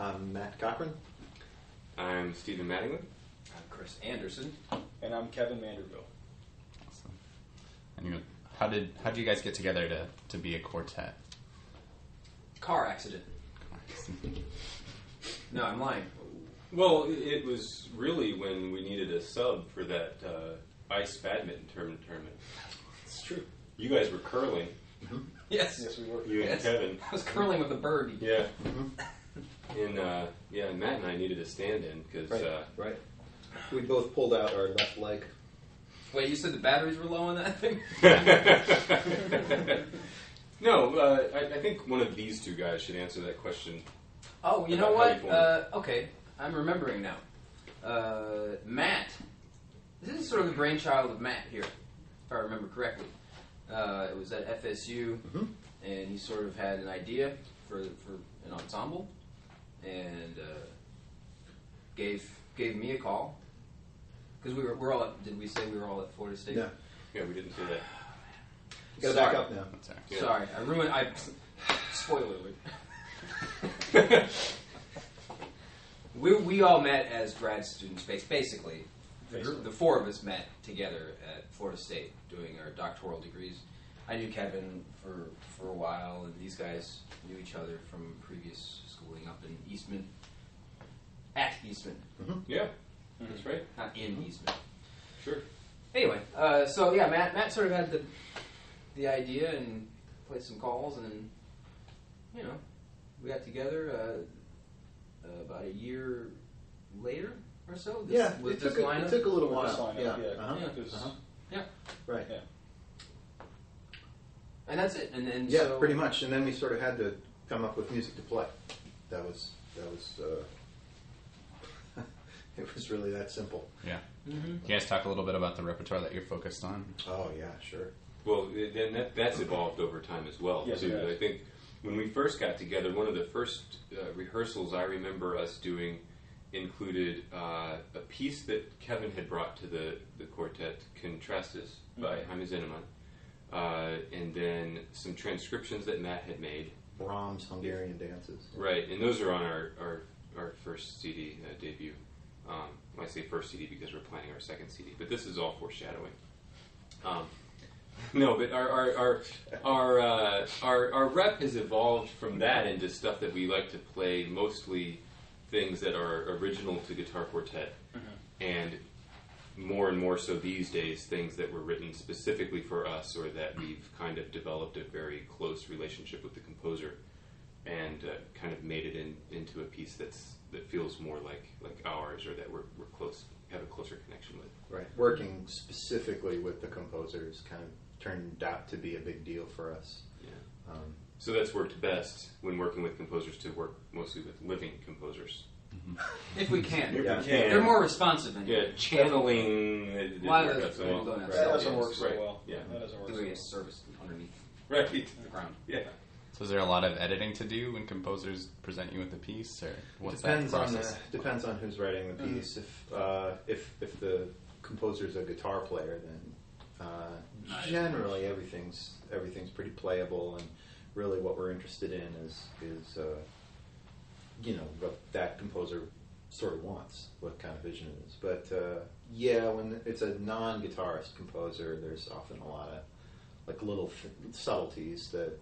I'm Matt Cochran. I'm Stephen Mattingly. I'm Chris Anderson. And I'm Kevin Manderville. Awesome. And how did you guys get together to be a quartet? Car accident. No, I'm lying. Well, it was really when we needed a sub for that ice badminton tournament. It's true. You guys were curling. Mm-hmm. Yes. Yes, we were. You and Kevin. I was curling with a bird. Yeah. And Matt and I needed a stand-in because Right. We both pulled out our left leg. Wait, you said the batteries were low on that thing? No, I think one of these two guys should answer that question. Oh, you know what? Okay, I'm remembering now. Matt. This is sort of the brainchild of Matt here, if I remember correctly. It was at FSU, and he sort of had an idea for an ensemble, and gave me a call. Because we're all at, did we say we were all at Florida State? Yeah. Yeah, we didn't say that. You gotta back up now. Yeah. Sorry, I ruined. Spoiler alert. We all met as grad students, basically. The four of us met together at Florida State doing our doctoral degrees. I knew Kevin for a while, and these guys knew each other from previous schooling up in Eastman. At Eastman. Mm-hmm. Yeah, that's right. Not in Eastman. Sure. Anyway, so yeah, Matt sort of had the idea and played some calls, and you know, we got together about a year later or so. It took a little while. Yeah. Yeah. Right. Yeah. And that's it. And then Yeah, pretty much. And then we sort of had to come up with music to play. That was it was really that simple. Yeah. Mm-hmm. Can you guys talk a little bit about the repertoire that you're focused on? Oh yeah, sure. Well, then that's evolved over time as well, yes, too. I think when we first got together, one of the first rehearsals I remember us doing included a piece that Kevin had brought to the quartet, Contrastus, by Jaime Zinnemann, and then some transcriptions that Matt had made. Brahms' Hungarian dances. Right, and those are on our first CD debut. I say first CD because we're planning our second CD, but this is all foreshadowing. No, but our rep has evolved from that into stuff that we like to play, mostly things that are original to Guitar Quartet, and more so these days, things that were written specifically for us, or that we've kind of developed a very close relationship with the composer, and kind of made it into a piece that feels more like ours, or that we're close, have a closer connection with. Right. Working specifically with the composers kind of turned out to be a big deal for us. Yeah. So that's worked best when working with composers, to work mostly with living composers. if we can. If we can. They're more responsive than channeling. A lot of those people don't have That doesn't work so right. well. Yeah. That doesn't work so doing well. a service underneath Right. the ground. Yeah. So is there a lot of editing to do when composers present you with a piece, or what's Depends that process? depends on who's writing the piece. If the composer's a guitar player, then generally everything's pretty playable, and really what we're interested in is what that composer sort of wants, what kind of vision it is. But when it's a non-guitarist composer, there's often a lot of like little subtleties that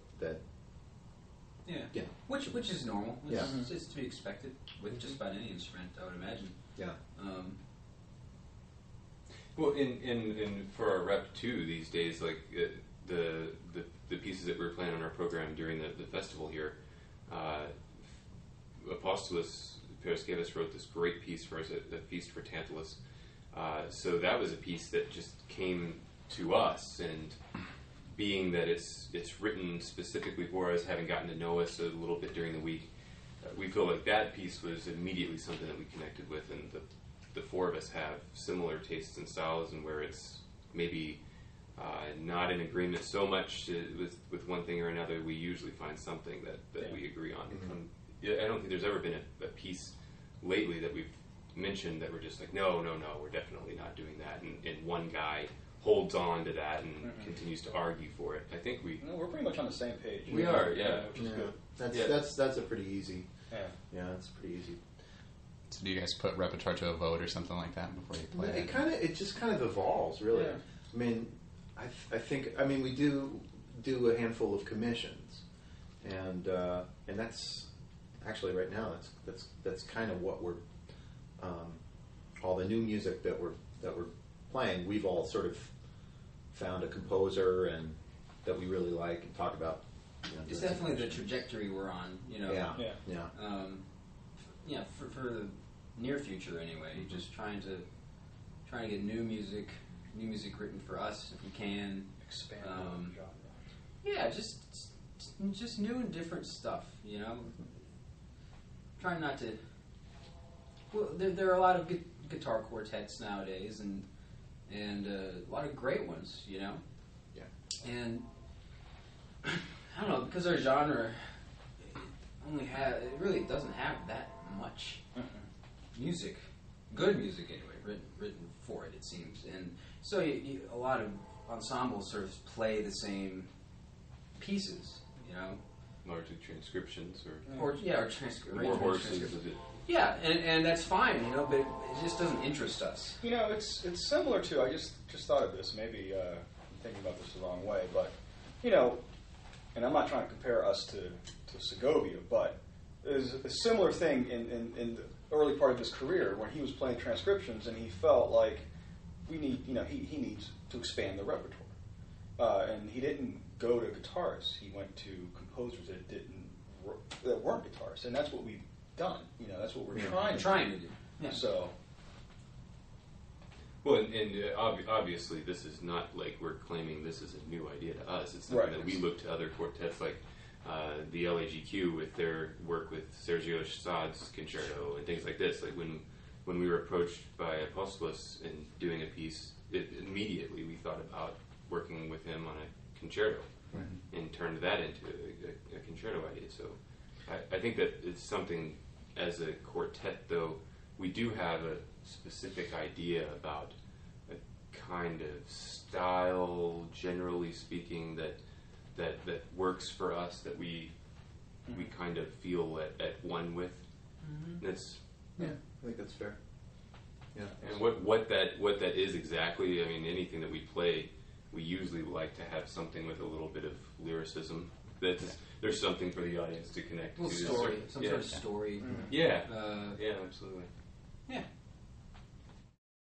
Yeah. Which is normal. It's to be expected with just about any instrument, I would imagine. Yeah. Well, in for our rep too these days, like the pieces that we're playing on our program during the festival here, Apostolus Paraskevas wrote this great piece for us, a feast for Tantalus. So that was a piece that just came to us, and being that it's written specifically for us, having gotten to know us a little bit during the week, we feel like that piece was immediately something that we connected with, and the four of us have similar tastes and styles, and where it's maybe not in agreement so much with one thing or another, we usually find something that we agree on. I don't think there's ever been a piece lately that we've mentioned that we're just like, no, we're definitely not doing that, and one guy holds on to that and continues to argue for it. I think we're pretty much on the same page. We are, yeah. Which is good. That's a pretty easy Yeah, it's pretty easy. So do you guys put repertoire to a vote or something like that before you play it? It just kind of evolves, really. Yeah. I mean, I think we do a handful of commissions, and that's actually right now that's kind of what we're all the new music that we're playing. We've all sort of found a composer and that we really like and talk about. It's definitely the trajectory we're on. For the near future anyway. Just trying to get new music written for us if we can. Expand the genre. Yeah, just new and different stuff. Trying not to. Well, there are a lot of guitar quartets nowadays, and a lot of great ones. Yeah. And I don't know, because our genre it really doesn't have that much music, good music anyway, written for it seems, and so a lot of ensembles sort of play the same pieces, Largely transcriptions or more horses. Yeah, and that's fine, but it just doesn't interest us. It's similar to, I just thought of this, maybe I'm thinking about this the wrong way, but, and I'm not trying to compare us to Segovia, but there's a similar thing in the early part of his career when he was playing transcriptions and he felt like he needs to expand the repertoire. And he didn't go to guitarists, he went to composers that weren't guitarists, and that's what we've done. That's what we're trying to do. Yeah. So. Well, and obviously, this is not like we're claiming this is a new idea to us. It's something that we look to other quartets like the LAGQ with their work with Sergio Saad's concerto and things like this. Like when we were approached by Apostolus and doing a piece, immediately we thought about working with him on a concerto and turned that into a concerto idea. So I think that it's something, as a quartet, though, we do have a specific idea about a kind of style, generally speaking, that works for us, that we kind of feel at one with. That's I think that's fair. Yeah. And what that is exactly, I mean, anything that we play, we usually like to have something with a little bit of lyricism. There's something for the audience to connect to. Story, some sort of story. Yeah. Yeah, absolutely. Yeah.